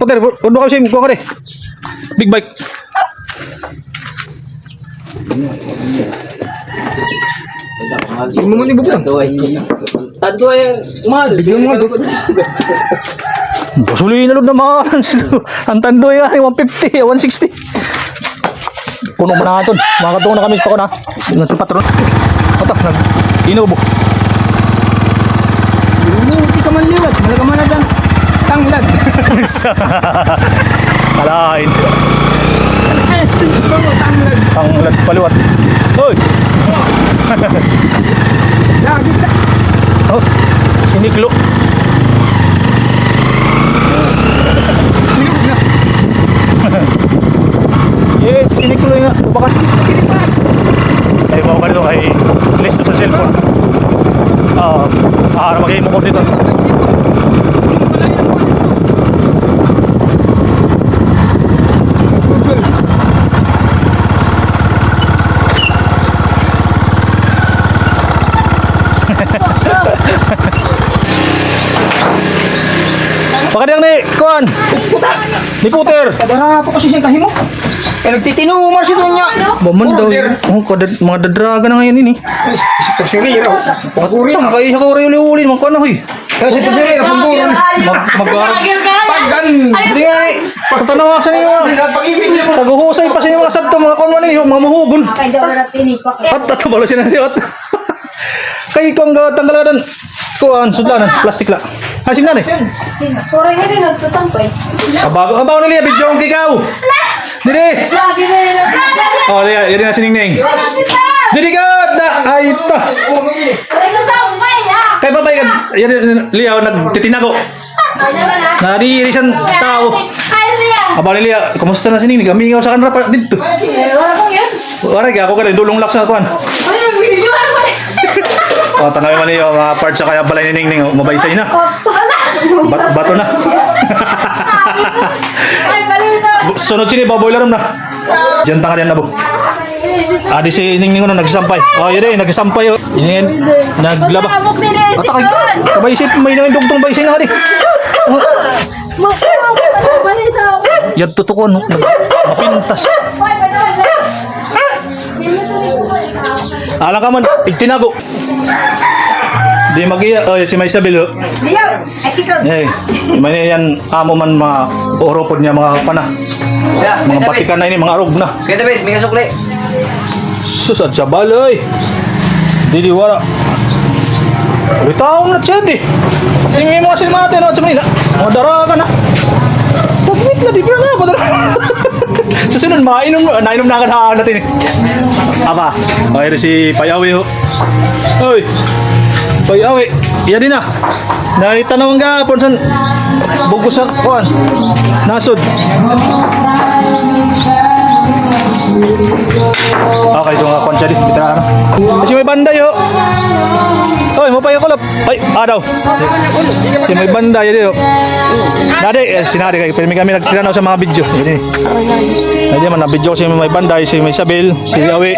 Puter, uno ka siya, kuha ka rin. Big bike. Huwag mo muna ibubutang. Tandoy, mahal. Bigyan mo nga. Basulihin na loob na mga ang tandoy nga, 150, 160. Puno mo na nga ito. Mga katulong na kami pa ko na. Sa patron. Ito, inubo. Hindi ka man liwat. Malaga man na dyan. Tanglad. Kalain. Tanglad. Tanglad paliwat. Hoy! Lagi ka. Oh, siniklo. Liwag na. Yes, siniklo nga. Baka. Ay, bawa ka dito kay list to sa cellphone. Para mag-game mo ko dito. Pakadang ni Kuan. Ni Puter. Kadara ako kasi siyang kahimo. Kaya nagtitinumar siya niya. Baman daw. Oh, mga dadraga na ngayon ini. Sa sirira. Pangkuri. Tang kay ako rin uli man kuan hoy. Kasi sa sirira. Pangkuri. Paggan. Hindi nga eh. Patanaw sa niyo. Pag-ibig niya mo. Taguhusay pa sa inyo mga sabto mga kuan man niyo, mga mahugon. Kay daw na tinipak. At balo siya ng siot. Kay kuang tanggalan. Kuan sudlanan plastik la. Hasim na ni. Puro nga din nagsasampay. Abago na liya bidyo ang kikaw. Didi. Lagi na yun. Oh, liya, yun na siningning. Didi ka da ay ta. Nagsasampay ha. Kay babay kan yan liya nagtitinago. Nadiri siyang tao. Kaya siya. Aba ni liya, kumusta na siningning? Gamingaw sa kanra pa dito. Wala kong yun. Wala ka ako kay dulong laks na kuan. Ay, video mo. Oh, tanawin man niyo mga parts sa kaya balay ni Ningning, mabaysay na. Wala. Bato na. Ay, balito. Sunod sini boiler room na. Diyan tanga diyan na bo. Adi si Ningning no nagsampay. Oh, yun eh, nagsampay oh. Inin naglaba. Amok din eh. Atakay. Kabaysay may nang dugtong baysay na adi. Oh, Masarap ka balito. yan tutukon mapintas. Alang ka man, itinago. Di magiya, oh, si May Isabel oh. Diyo. Ay, sikaw. Eh, may yan amo man mga oropod niya mga pana. Mga batikan na ini, mga arog na. Kaya tabi, may kasukli. Sus, at siya baloy. Di wala. Bitaw na siya di. Sige mga silmate no, sa Manila. Mga daraga na. Pagmit na, di ba na ako daraga. Susunod, nainom na agad haaan natin eh. Apa? Okay, si Payawi ho. Hoy! Payawi, iya din na. Naitanawang gapon san bugos sa kuan. Nasod. Okay, ito nga kuan siya di. Bitra na. Kasi may banday ho. Hoy, mo pa yung kulap. Ay, daw. Yung may banday di ho. Dade, sinari kay pero kami nagtiranaw sa mga video. Ini. Ay man na video si may banday, si may Isabel, si Awi.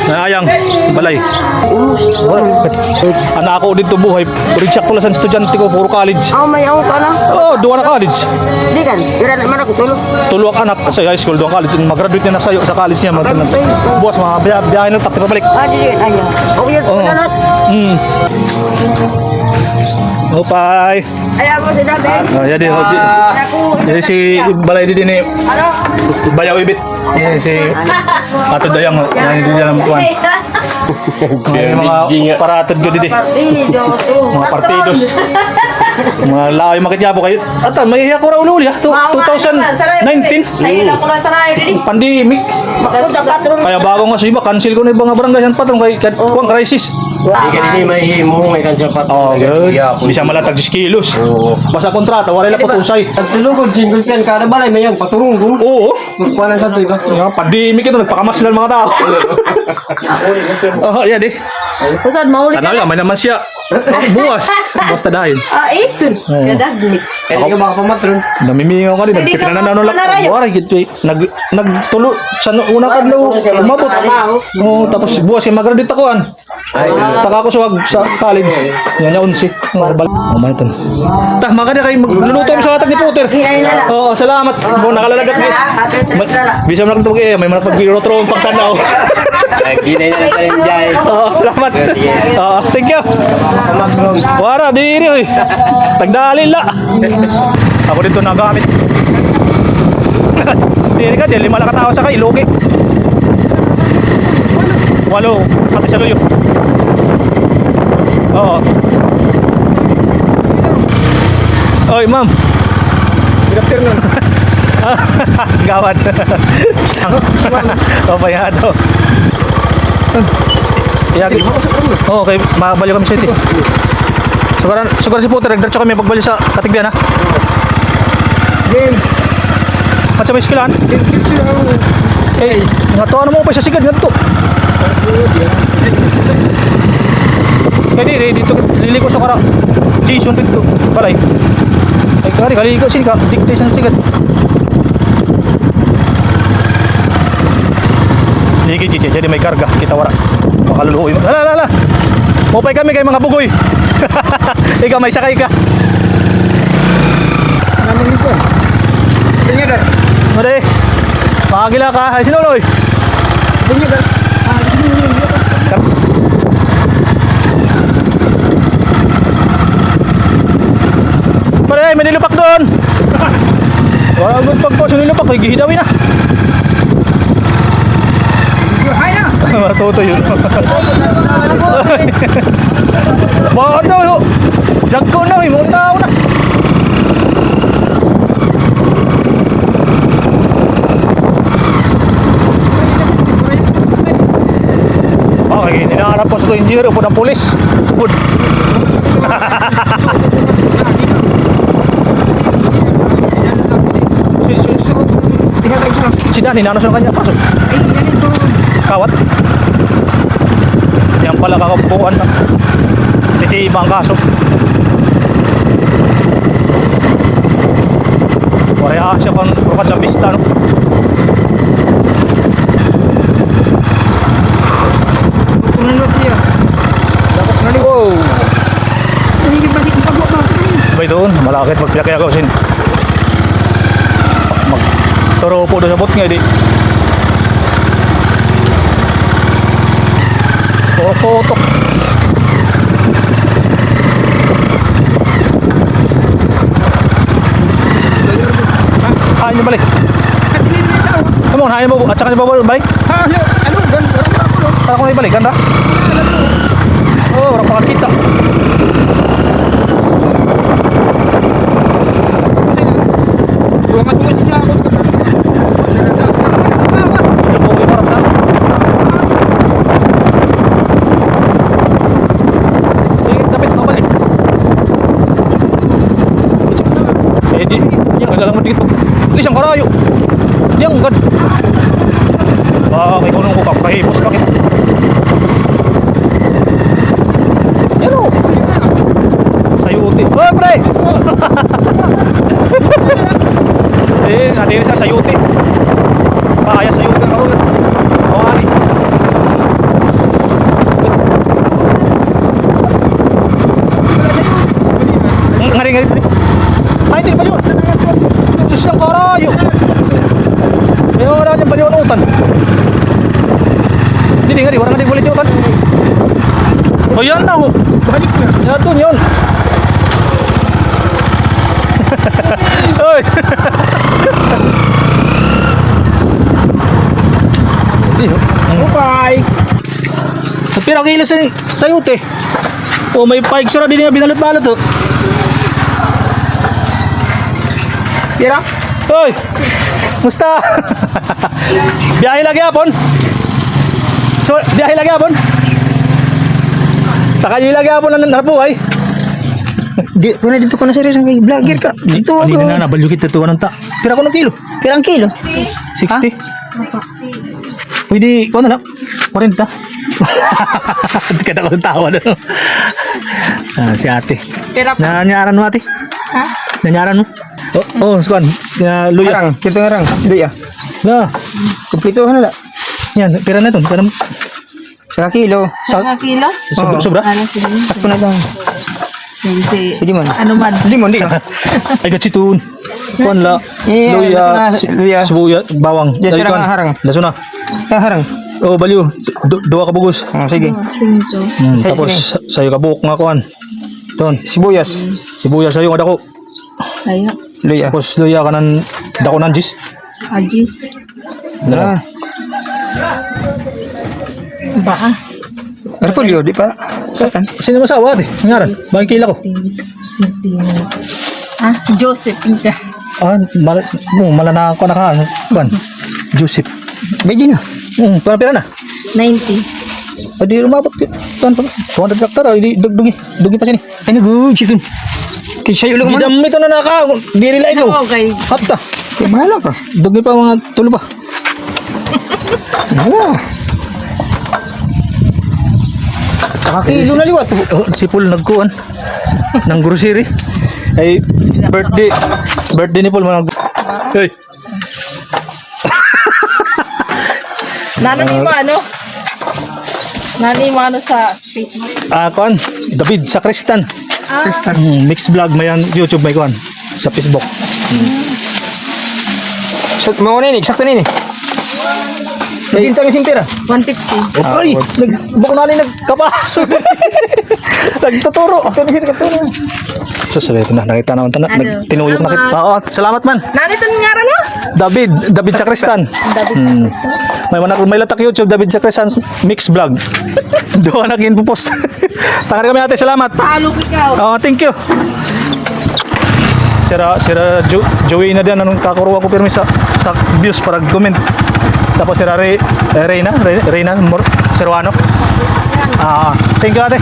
Naayang balay. Anak ako dito buhay. Purigsak ko lang sa estudyante ko, puro college. May ako ka na. Oh, duwa na college. Hindi kan, ira naman ako tulog. Tulok anak sa high school, duwa college. Mag-graduate na sayo sa college niya. Buwas, mga biyahe ng takti pabalik. Di yun, ayaw. O yun, Oo. pinanot. Upay. Ayaw mo si David. Yan din. Yan si balay din ni Ano? Bayaw Ibit. Yan si Ato Dayang. Yan din yan ang kuwan. May mga paratod ko din. Partidos. Mga partidos. Mga laoy makityabo kayo. At may hiya ko raw uli ha. 2019. Sa'yo lang ko lang sa rayo din. Pandemic. Makapunta patron. Kaya bago nga siya, cancel ko na yung mga barangay yan patron kay kuwang crisis. Hindi ka din may himo, may kansya pa. Oh, good. Di siya malatag 10 kilos. Basta kontrata, wala lang patusay. Pagtulugod, single fan, kada balay may yung paturunggo. Oo. Magpanan sa ito, iba. Pandemic ito, nagpakamas lang mga tao. Oh, yan eh. Usad, maulit Tanaw lang, may naman siya. Buwas. Basta dahil. Ito. Oo. Kadagnik. Kaya di ka baka pamatron. Namimingaw ka rin. Pwede ka Nagpipinanan lang. manarayo. Waray, gito eh. Nagtulo. Sa una ka daw. Umabot. Oo, tapos buwas yung mag-graduate ako. Taka ako sa college. Yan yung 11. Oh, manitan. Tah, makanya kayo magluluto kami sa atag ni Puter. Hinayin na lang. Oo, salamat. Kung nakalalagat kayo. Bisa mo na kong may mga pag-rotro ang pagtanaw. Ay, ginay na lang sa Inday. Oo, salamat. Oo, thank you. Wara, diri oy. Tagdalin la. Ako dito nagamit. Diri ka, dili malaka tao sa kay lugi. Walo, pati sa luyo. Oo. Oy, ma'am. Good afternoon. Gawat. Papayado. Iyagi. Oo, okay. Makabaliw kami sa iti. Sugar si Puter. Nagdiretso kami pagbali sa Katigbian, ha? Game. At sa may iskilaan. Game lang. Eh, nga to, ano mo pa sa sigad nga to? Eh, dito, liliko sa kara. Jason dito. Balay. Ay, kaligo sini ka. Dictation sa sigad. Ligi, jadi may karga. Kita wara. Makaluluhoy mo. Hala. Mupay kami kay mga bugoy. Ikaw may sakay ka. Namin ito. Tingnan dar. Mare. Pagila ka. Ay sinuloy. Tingnan dar. Mare, may nilupak doon. Wala good pagpo sa nilupak. Ay gihidawin na. Hay na. Matuto yun. Bakit daw yun? Jagko na, mga tao na. Okay, hinahanap po sa ito engineer po ng polis. Good. Si Danny, nanos na kanya. Pasok. Kawat. Yan pala kakabukuan na. Titiba ang kaso. Kaya siya kung rukat sa pista, no? Tunanot niya. Dapat nali. Wow! Hindi ba siya pagwa ba? Sabay doon, malakit magpilakaya ka sin. Turo po doon sa bot nga, di. Potok. Hain niyo balik. Come on, hain mo. At saka niyo ba balik? Ano? Gan. Para kung may balik, ganda. Oh, orang pakakita. Buang at buwan siya ako. Hindi po yung harap na. Sige, dapat mo balik. Eh, di. Yan, naglalang mo dito. Alis ang karayo. Yan, gad. May kunong ko kakahipos. Bakit? Yan o. Sayuti. Oh, pre! Eh, nadiri sa sayuti. Kaya sayuti ka rin. Kawari. Ngari. Ay, hindi pa yun. Sus ng karayo. May mga natin baliwanutan. Hindi, warang nga ulit yutan. O yan na ho. Balik na. Yan doon yun. Oy. Bye. Pero kilo sa sayute. O may paig sura din yung binalot-balot oh. Tira. Hoy! Musta? Biyahe lagi hapon? So, biyahe lagi hapon? Sa kanya lagi hapon na nabuhay? Di, kuna dito ko na serious kay vlogger ka. Dito Hindi ako. na nabalyo kita tuwa ng ta. Pira ko ng kilo? Pirang kilo? 60? Pwede, kung ano na? 40. Hindi ka na kong tawa na. Si ate. Pera pa. Nanyaran mo ate? Ha? Nanyaran mo? Oh, squan. Luya. Harang, kito harang. Luya. Na. Kumplito na la. Yan, pera na ito. Pera, Sa kilo. Mga kilo? sobra, Oo. sobra. Ano sige? Sakto na lang. Sige. Sige man. Ano man? Limon, di. Ay, gatsitun. Kuan la. Iya, Luya. luya. Sibuyas, bawang. Yan, Ay, sarang kuan. harang. Laso na. Harang. Oh, baliw. Dua ka bugos. Oh, sige. Singto. Sige, Tapos, sa'yo ka buhok nga kuan. Ton. Sibuyas. Sibuyas sa'yo nga dako. Sayo. Luya. Tapos, luya ka ng dako ng jis. Ajis. Ah. Baka. Repolyo, di pa. Satan. Sino masawa ate? Ngaran. Bakit kila ko? Ah, Joseph. Inka. Malana ko na ka. Kuan. Joseph. Medyo na. Pera na. 90. Di umabot. Saan pa? 200 hektar. Di dugdugi. Dugi pa siya ni. Ay, nag-good. Situn. Kaya sa'yo lang Di man. dami ito na naka. Di rila ikaw. Okay. Hatta. Kaya mahala ka. Dugi pa mga tulo pa. Mahala. Kakilo na liwat. Si Paul nagkuhan. Ng grocery. Ay, birthday ni Paul. Hey. Nani mo ano? Nani mo ano sa Facebook? Kuan. David sa Kristan. Mix vlog may yan YouTube may kuan sa Facebook. So, mga na yun. Sakto na yun. Nagintang yung simpira. 150. Ay, bako na rin nagkapaso. Nagtuturo. Susunod na, nakita naman ito na. Ano, Tinuyok na kita. salamat. Oo, salamat man. Nani ito nangyari no? David sa Kristan. David sa May latak YouTube, David sa Kristan Mix Vlog. Doon na po-post. Tangan kami ate, salamat. Palo ikaw. Thank you. Sira Joey na din anong kakuruha ko pirmi sa views para comment. Tapos sira Reyna Serwano. Thank you ate.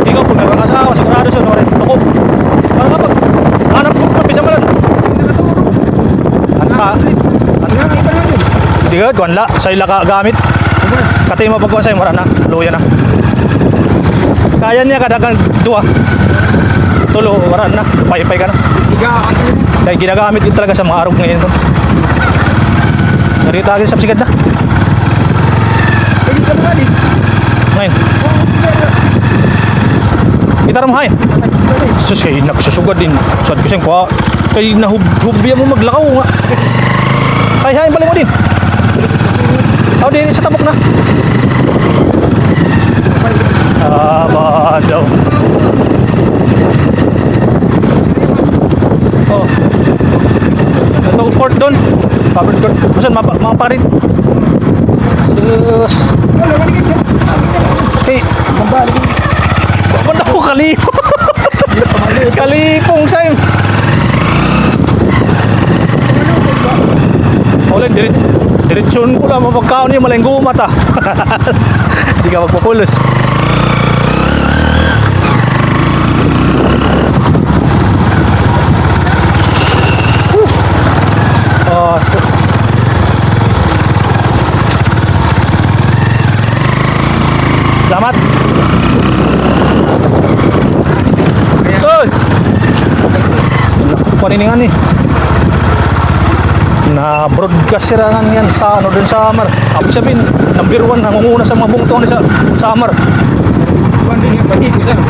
Ikaw po meron asawa sigurado siya no rin tukop. Para kapag hanap ko pa bisa malan. Hindi ka, duwan la. Sa'yo la ka gamit. Katay mo pagkuhan sa'yo, mara na. Luya na. Kaya niya kadagang dua. Tulo, mara na. Pay-pay ka na. Kaya ginagamit yun talaga sa mga arog ngayon. Narita agad sa sigad na. Ngayon. Kita ram hain. Sus kay nagsusugad din. Sad ko siyang kwa. Kay nahubya mo maglakaw nga. Kay hain balik mo din. Aw din sa tabok na. Ba daw. Oh. Ito court doon. Covered court. Masan maparit. Yes. Hey, mabalik. Wala ko kalipong. Kalipong sa'yo. Ulit, diretsyon ko lang mapagkaon niya malang gumat ah. Hindi ka magpapulos. Salamat. Oy! Paniningan ni. Na broadcast sirangan yan sa ano dun sa Samar. Abi sabihin, number 1 nangunguna sa mga bungtong ni sa Samar.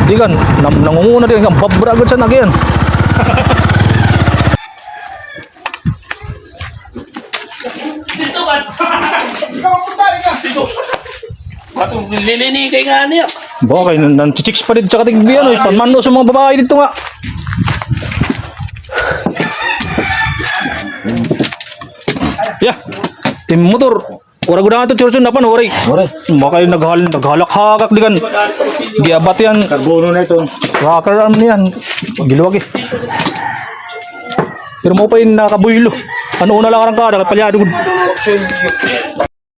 Di kan, nangunguna din ang babragod sa nagyan. Matong lilini kay nga niya. Bakay, nanchichicks pa dito sa katigbiyan. Panmano sa mga babae dito nga. Yeah, tim motor. Ora guna to church na pan oray. Bakay naghalak-hakak digan. Giabat yan. Karbono na ito. Rocker arm niyan. Giluwag eh. Pero mo pa yung nakabuylo. Ano una lang karang kada, palyado.